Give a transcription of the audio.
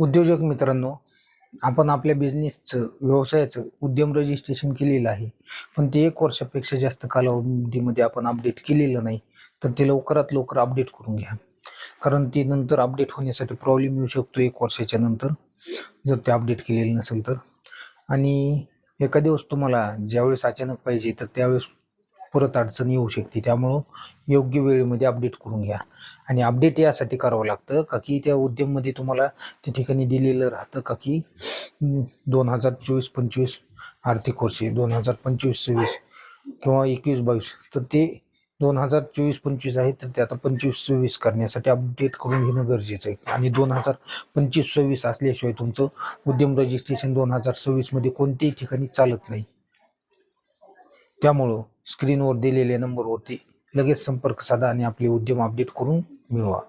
उद्योजक मित्रांनो, आपण आपल्या बिझनेसचं व्यवसायाचं उद्यम रजिस्ट्रेशन केलेलं आहे, पण ते 1 वर्षापेक्षा जास्त कालावधीमध्ये आपण अपडेट केलेलं नाही. तर ते लवकरात लवकर अपडेट करून घ्या, कारण ते नंतर अपडेट होण्यासाठी प्रॉब्लेम येऊ शकतो 1 वर्षाच्या नंतर, जर ते अपडेट केलेलं नसेल तर. आणि एखादी वस्तू तुम्हाला ज्यावेळेस अचानक पाहिजे तर त्यावेळेस परत अडचण येऊ शकते. त्यामुळं योग्य वेळेमध्ये अपडेट करून घ्या. आणि अपडेट यासाठी करावं लागतं का की त्या उद्यममध्ये तुम्हाला त्या ठिकाणी दिलेलं राहतं का की 2024-25 आर्थिक वर्षे, 2025-26 किंवा 21-22, तर ते 2024-25 आहे तर ते आता 25-26 करण्यासाठी अपडेट करून घेणं गरजेचं आहे. आणि 2025-26 असल्याशिवाय तुमचं उद्यम रजिस्ट्रेशन 2026 मध्ये कोणत्याही ठिकाणी चालत नाही. त्यामुळं स्क्रीनवर दिलेल्या नंबरवरती लगेच संपर्क साधा आणि आपले उद्यम अपडेट करून मिळवा.